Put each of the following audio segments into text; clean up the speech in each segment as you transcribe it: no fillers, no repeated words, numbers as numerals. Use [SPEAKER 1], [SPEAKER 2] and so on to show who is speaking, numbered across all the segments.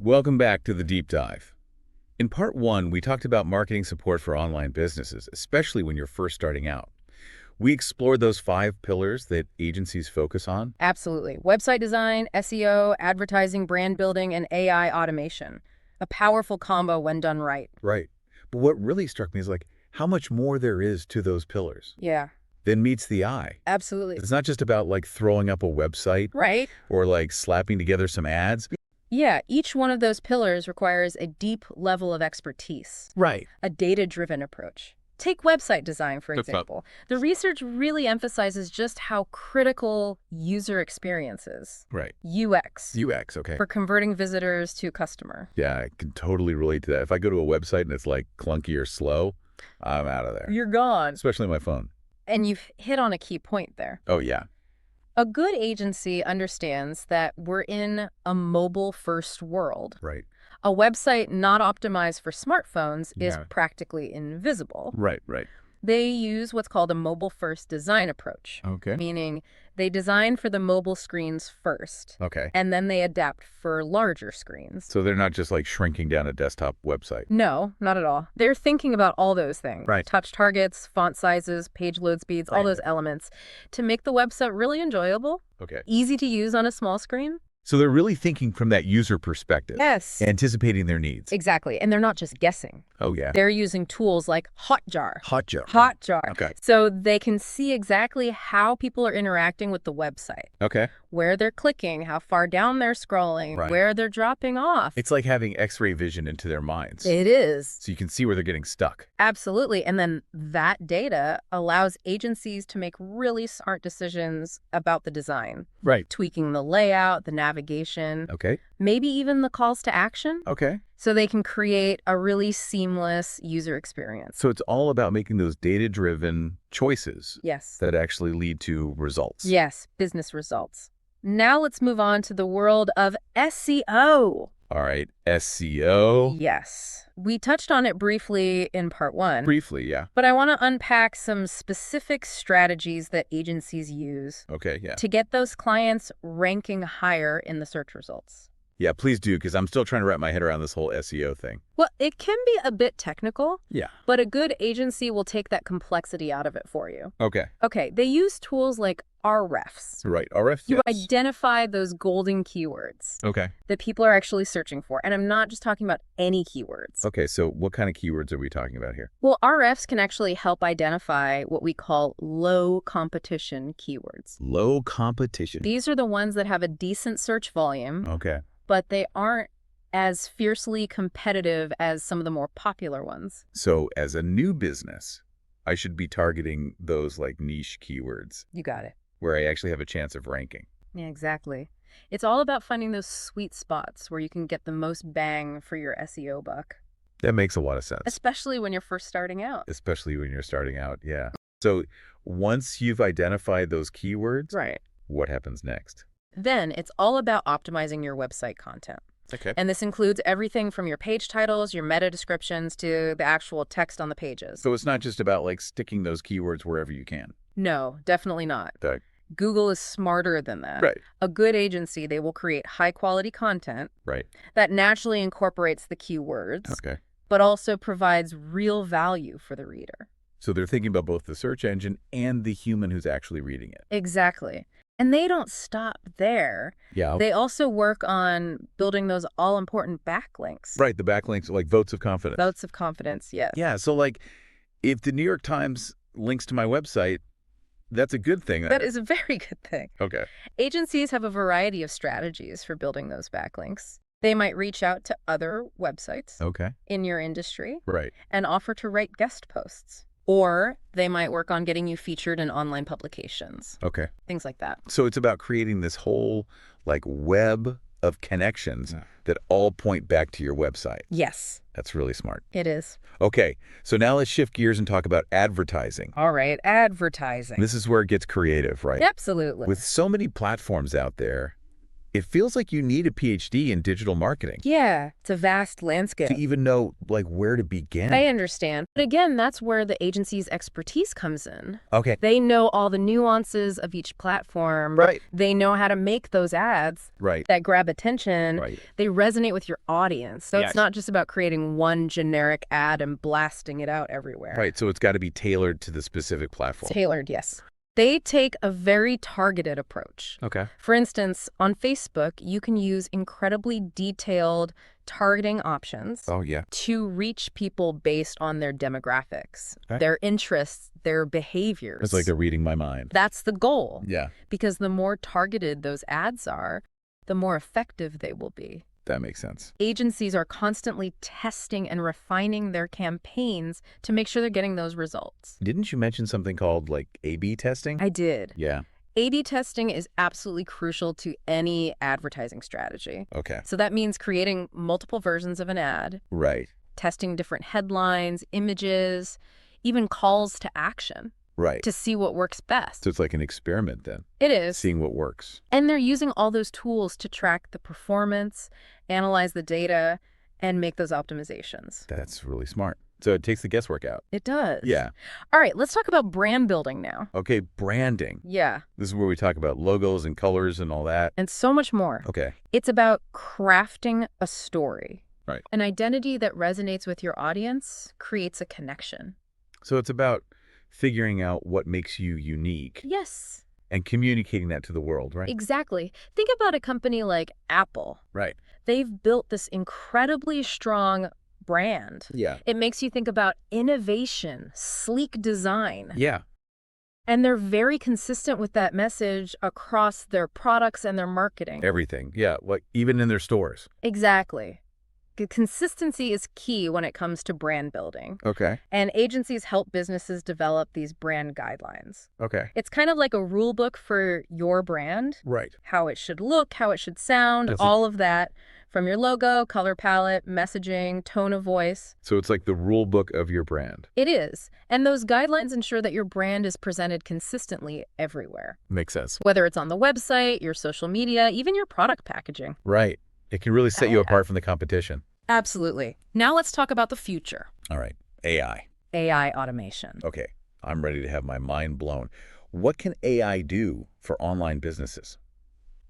[SPEAKER 1] Welcome back to the deep dive. In part one, we talked about marketing support for online businesses, especially when you're first starting out. We explored those 5 pillars that agencies focus on.
[SPEAKER 2] Absolutely. Website design, SEO, advertising, brand building, and AI automation. A powerful combo when done right.
[SPEAKER 1] Right. But what really struck me is how much more there is to those pillars
[SPEAKER 2] Yeah,
[SPEAKER 1] than meets the eye.
[SPEAKER 2] absolutely.
[SPEAKER 1] It's not just about throwing up a website
[SPEAKER 2] Right.
[SPEAKER 1] or slapping together some ads.
[SPEAKER 2] Yeah, each one of those pillars requires a deep level of expertise,
[SPEAKER 1] Right.
[SPEAKER 2] a data-driven approach. Take website design, for example. The research really emphasizes just how critical user experience is.
[SPEAKER 1] Right.
[SPEAKER 2] UX.
[SPEAKER 1] UX, okay.
[SPEAKER 2] For converting visitors to customer.
[SPEAKER 1] Yeah, I can totally relate to that. If I go to a website and it's clunky or slow, I'm out of there.
[SPEAKER 2] You're gone.
[SPEAKER 1] Especially my phone.
[SPEAKER 2] And you've hit on a key point there.
[SPEAKER 1] Oh, yeah.
[SPEAKER 2] A good agency understands that we're in a mobile-first world.
[SPEAKER 1] Right.
[SPEAKER 2] A website not optimized for smartphones is
[SPEAKER 1] Yeah.
[SPEAKER 2] practically invisible.
[SPEAKER 1] Right, right.
[SPEAKER 2] They use what's called a mobile-first design approach,
[SPEAKER 1] Okay.
[SPEAKER 2] meaning they design for the mobile screens first,
[SPEAKER 1] Okay.
[SPEAKER 2] and then they adapt for larger screens.
[SPEAKER 1] So they're not just shrinking down a desktop website.
[SPEAKER 2] No, not at all. They're thinking about all those things.
[SPEAKER 1] Right.
[SPEAKER 2] Touch targets, font sizes, page load speeds, all
[SPEAKER 1] Right.
[SPEAKER 2] those elements to make the website really enjoyable,
[SPEAKER 1] Okay.
[SPEAKER 2] easy to use on a small screen.
[SPEAKER 1] So they're really thinking from that user perspective.
[SPEAKER 2] Yes.
[SPEAKER 1] Anticipating their needs.
[SPEAKER 2] Exactly. And they're not just guessing.
[SPEAKER 1] Oh, yeah.
[SPEAKER 2] They're using tools like Hotjar.
[SPEAKER 1] Hotjar.
[SPEAKER 2] Hotjar.
[SPEAKER 1] Okay.
[SPEAKER 2] So they can see exactly how people are interacting with the website,
[SPEAKER 1] Okay.
[SPEAKER 2] where they're clicking, how far down they're scrolling,
[SPEAKER 1] Right.
[SPEAKER 2] where they're dropping off.
[SPEAKER 1] It's like having X-ray vision into their minds.
[SPEAKER 2] It is.
[SPEAKER 1] So you can see where they're getting stuck.
[SPEAKER 2] Absolutely. And then that data allows agencies to make really smart decisions about the design,
[SPEAKER 1] Right.
[SPEAKER 2] tweaking the layout, the navigation,
[SPEAKER 1] Okay.
[SPEAKER 2] maybe even the calls to action,
[SPEAKER 1] Okay.
[SPEAKER 2] so they can create a really seamless user experience.
[SPEAKER 1] So it's all about making those data-driven choices
[SPEAKER 2] Yes.
[SPEAKER 1] that actually lead to results.
[SPEAKER 2] Yes, business results. Now let's move on to the world of SEO.
[SPEAKER 1] All right. SEO.
[SPEAKER 2] Yes. We touched on it briefly in part one,
[SPEAKER 1] Briefly, yeah.
[SPEAKER 2] but I want to unpack some specific strategies that agencies use
[SPEAKER 1] Okay, yeah.
[SPEAKER 2] to get those clients ranking higher in the search results.
[SPEAKER 1] Yeah, please do, because I'm still trying to wrap my head around this whole SEO thing.
[SPEAKER 2] Well, it can be a bit technical,
[SPEAKER 1] Yeah.
[SPEAKER 2] but a good agency will take that complexity out of it for you.
[SPEAKER 1] Okay.
[SPEAKER 2] Okay, they use tools like RFs.
[SPEAKER 1] Right. RF.
[SPEAKER 2] You
[SPEAKER 1] yes.
[SPEAKER 2] identify those golden keywords
[SPEAKER 1] Okay.
[SPEAKER 2] that people are actually searching for. And I'm not just talking about any keywords.
[SPEAKER 1] Okay, so what kind of keywords are we talking about here?
[SPEAKER 2] Well, RFs can actually help identify what we call low competition keywords.
[SPEAKER 1] Low competition.
[SPEAKER 2] These are the ones that have a decent search volume,
[SPEAKER 1] Okay.
[SPEAKER 2] but they aren't as fiercely competitive as some of the more popular ones.
[SPEAKER 1] So as a new business, I should be targeting those niche keywords
[SPEAKER 2] You got it.
[SPEAKER 1] where I actually have a chance of ranking.
[SPEAKER 2] Yeah, exactly. It's all about finding those sweet spots where you can get the most bang for your SEO buck,
[SPEAKER 1] That makes a lot of sense,
[SPEAKER 2] especially when you're first starting out.
[SPEAKER 1] especially when you're starting out. Yeah. So once you've identified those keywords,
[SPEAKER 2] Right.
[SPEAKER 1] what happens next?
[SPEAKER 2] Then it's all about optimizing your website content.
[SPEAKER 1] Okay.
[SPEAKER 2] And this includes everything from your page titles, your meta descriptions, to the actual text on the pages.
[SPEAKER 1] So it's not just about sticking those keywords wherever you can.
[SPEAKER 2] No, definitely not.
[SPEAKER 1] Okay.
[SPEAKER 2] Google is smarter than that.
[SPEAKER 1] Right.
[SPEAKER 2] A good agency, they will create high-quality content
[SPEAKER 1] Right.
[SPEAKER 2] that naturally incorporates the keywords,
[SPEAKER 1] Okay.
[SPEAKER 2] but also provides real value for the reader.
[SPEAKER 1] So they're thinking about both the search engine and the human who's actually reading it.
[SPEAKER 2] Exactly. And they don't stop there.
[SPEAKER 1] Yeah.
[SPEAKER 2] They also work on building those all-important backlinks.
[SPEAKER 1] Right. The backlinks, votes of confidence.
[SPEAKER 2] Votes of confidence, yes.
[SPEAKER 1] Yeah. So if the New York Times links to my website, that's a good thing.
[SPEAKER 2] That is a very good thing.
[SPEAKER 1] Okay.
[SPEAKER 2] Agencies have a variety of strategies for building those backlinks. They might reach out to other websites
[SPEAKER 1] Okay.
[SPEAKER 2] in your industry
[SPEAKER 1] Right.
[SPEAKER 2] and offer to write guest posts. Or they might work on getting you featured in online publications,
[SPEAKER 1] Okay.
[SPEAKER 2] things like that.
[SPEAKER 1] So it's about creating this whole web of connections that all point back to your website.
[SPEAKER 2] Yes,
[SPEAKER 1] That's really smart.
[SPEAKER 2] it is.
[SPEAKER 1] Okay. So now let's shift gears and talk about advertising.
[SPEAKER 2] All right, advertising.
[SPEAKER 1] This is where it gets creative, right?
[SPEAKER 2] Absolutely.
[SPEAKER 1] With so many platforms out there, It feels like you need a PhD in digital marketing
[SPEAKER 2] Yeah, it's a vast landscape.
[SPEAKER 1] to even know, like, where to begin.
[SPEAKER 2] I understand. But again, that's where the agency's expertise comes in.
[SPEAKER 1] Okay.
[SPEAKER 2] They know all the nuances of each platform.
[SPEAKER 1] Right.
[SPEAKER 2] They know how to make those ads
[SPEAKER 1] Right.
[SPEAKER 2] that grab attention.
[SPEAKER 1] Right.
[SPEAKER 2] They resonate with your audience. So
[SPEAKER 1] Yes.
[SPEAKER 2] it's not just about creating one generic ad and blasting it out everywhere.
[SPEAKER 1] Right. So it's got to be tailored to the specific platform.
[SPEAKER 2] Tailored, yes. They take a very targeted approach.
[SPEAKER 1] Okay.
[SPEAKER 2] For instance, on Facebook, you can use incredibly detailed targeting options
[SPEAKER 1] Oh, yeah.
[SPEAKER 2] to reach people based on their demographics,
[SPEAKER 1] Okay.
[SPEAKER 2] their interests, their behaviors.
[SPEAKER 1] It's like they're reading my mind.
[SPEAKER 2] That's the goal.
[SPEAKER 1] Yeah.
[SPEAKER 2] Because the more targeted those ads are, the more effective they will be.
[SPEAKER 1] That makes sense.
[SPEAKER 2] Agencies are constantly testing and refining their campaigns to make sure they're getting those results.
[SPEAKER 1] Didn't you mention something called, like, A/B testing?
[SPEAKER 2] I did.
[SPEAKER 1] Yeah.
[SPEAKER 2] A/B testing is absolutely crucial to any advertising strategy.
[SPEAKER 1] Okay.
[SPEAKER 2] So that means creating multiple versions of an ad,
[SPEAKER 1] Right.
[SPEAKER 2] testing different headlines, images, even calls to action
[SPEAKER 1] Right.
[SPEAKER 2] to see what works best.
[SPEAKER 1] So it's like an experiment then,
[SPEAKER 2] It is.
[SPEAKER 1] seeing what works.
[SPEAKER 2] And they're using all those tools to track the performance, analyze the data, and make those optimizations.
[SPEAKER 1] That's really smart. So it takes the guesswork out.
[SPEAKER 2] It does.
[SPEAKER 1] Yeah.
[SPEAKER 2] All right, let's talk about brand building now.
[SPEAKER 1] Okay, branding.
[SPEAKER 2] Yeah,
[SPEAKER 1] This is where we talk about logos and colors and all that.
[SPEAKER 2] and so much more.
[SPEAKER 1] Okay.
[SPEAKER 2] It's about crafting a story.
[SPEAKER 1] Right.
[SPEAKER 2] An identity that resonates with your audience creates a connection.
[SPEAKER 1] So it's about figuring out what makes you unique
[SPEAKER 2] Yes,
[SPEAKER 1] and communicating that to the world, right?
[SPEAKER 2] exactly. Think about a company like Apple.
[SPEAKER 1] Right.
[SPEAKER 2] They've built this incredibly strong brand.
[SPEAKER 1] Yeah.
[SPEAKER 2] It makes you think about innovation, sleek design.
[SPEAKER 1] Yeah.
[SPEAKER 2] And they're very consistent with that message across their products and their marketing.
[SPEAKER 1] Everything. Yeah. Like even in their stores.
[SPEAKER 2] Exactly. Consistency is key when it comes to brand building.
[SPEAKER 1] Okay.
[SPEAKER 2] And agencies help businesses develop these brand guidelines.
[SPEAKER 1] Okay.
[SPEAKER 2] It's kind of like a rule book for your brand,
[SPEAKER 1] Right.
[SPEAKER 2] how it should look, how it should sound,
[SPEAKER 1] Does it-
[SPEAKER 2] all of that, from your logo, color palette, messaging, tone of voice.
[SPEAKER 1] So it's like the rule book of your brand.
[SPEAKER 2] It is. And those guidelines ensure that your brand is presented consistently everywhere,
[SPEAKER 1] Makes sense.
[SPEAKER 2] whether it's on the website, your social media, even your product packaging.
[SPEAKER 1] Right. It can really set you apart from the competition.
[SPEAKER 2] Absolutely. Now let's talk about the future.
[SPEAKER 1] All right. AI.
[SPEAKER 2] AI automation.
[SPEAKER 1] Okay. I'm ready to have my mind blown. What can AI do for online businesses?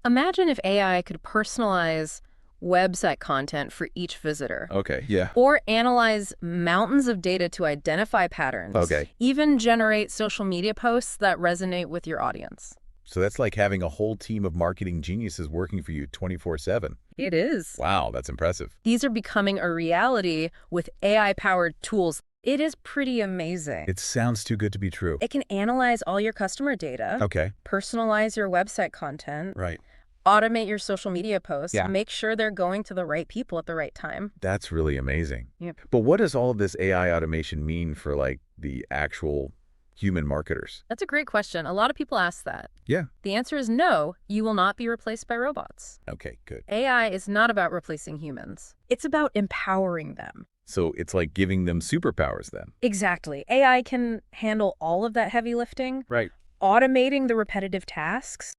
[SPEAKER 2] Imagine if AI could personalize website content for each visitor.
[SPEAKER 1] Okay. Yeah.
[SPEAKER 2] Or analyze mountains of data to identify patterns.
[SPEAKER 1] Okay.
[SPEAKER 2] Even generate social media posts that resonate with your audience.
[SPEAKER 1] So that's like having a whole team of marketing geniuses working for you 24/7.
[SPEAKER 2] It is.
[SPEAKER 1] Wow, that's impressive.
[SPEAKER 2] These are becoming a reality with AI-powered tools. It is pretty amazing.
[SPEAKER 1] It sounds too good to be true.
[SPEAKER 2] It can analyze all your customer data,
[SPEAKER 1] Okay.
[SPEAKER 2] personalize your website content,
[SPEAKER 1] Right.
[SPEAKER 2] automate your social media posts,
[SPEAKER 1] Yeah.
[SPEAKER 2] make sure they're going to the right people at the right time.
[SPEAKER 1] That's really amazing.
[SPEAKER 2] Yep.
[SPEAKER 1] But what does all of this AI automation mean for like the actual human marketers?
[SPEAKER 2] That's a great question. A lot of people ask that.
[SPEAKER 1] Yeah.
[SPEAKER 2] The answer is no, you will not be replaced by robots.
[SPEAKER 1] Okay, good.
[SPEAKER 2] AI is not about replacing humans. It's about empowering them.
[SPEAKER 1] So it's like giving them superpowers then.
[SPEAKER 2] Exactly. AI can handle all of that heavy lifting,
[SPEAKER 1] Right.
[SPEAKER 2] automating the repetitive tasks,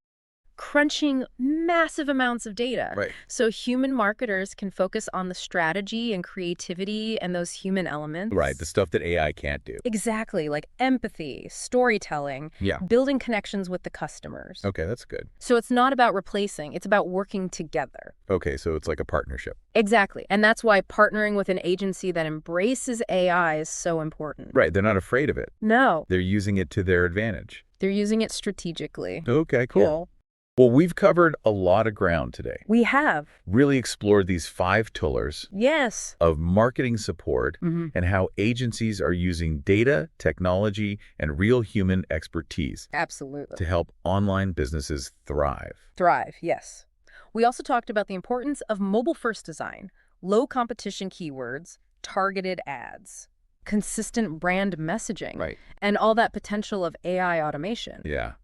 [SPEAKER 2] crunching massive amounts of data.
[SPEAKER 1] Right.
[SPEAKER 2] So human marketers can focus on the strategy and creativity and those human elements.
[SPEAKER 1] Right. The stuff that AI can't do.
[SPEAKER 2] Exactly, like empathy, storytelling,
[SPEAKER 1] Yeah.
[SPEAKER 2] building connections with the customers.
[SPEAKER 1] Okay, that's good.
[SPEAKER 2] So it's not about replacing, it's about working together.
[SPEAKER 1] Okay, so it's like a partnership.
[SPEAKER 2] Exactly. And that's why partnering with an agency that embraces AI is so important.
[SPEAKER 1] Right. They're not afraid of it.
[SPEAKER 2] No,
[SPEAKER 1] They're using it to their advantage.
[SPEAKER 2] they're using it strategically.
[SPEAKER 1] Okay, cool.
[SPEAKER 2] Yeah.
[SPEAKER 1] Well, we've covered a lot of ground today.
[SPEAKER 2] We have.
[SPEAKER 1] Really explored these 5 pillars
[SPEAKER 2] Yes.
[SPEAKER 1] of marketing support
[SPEAKER 2] Mhm.
[SPEAKER 1] and how agencies are using data, technology, and real human expertise
[SPEAKER 2] Absolutely.
[SPEAKER 1] to help online businesses thrive.
[SPEAKER 2] Thrive, yes. We also talked about the importance of mobile-first design, low competition keywords, targeted ads, consistent brand messaging,
[SPEAKER 1] Right.
[SPEAKER 2] and all that potential of AI automation.
[SPEAKER 1] Yeah.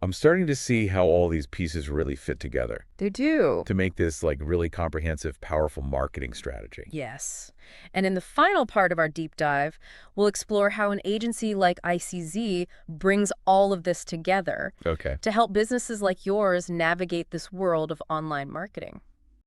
[SPEAKER 1] I'm starting to see how all these pieces really fit together
[SPEAKER 2] They do.
[SPEAKER 1] to make this like really comprehensive, powerful marketing strategy.
[SPEAKER 2] Yes. And in the final part of our deep dive, we'll explore how an agency like ICZ brings all of this together
[SPEAKER 1] Okay.
[SPEAKER 2] to help businesses like yours navigate this world of online marketing.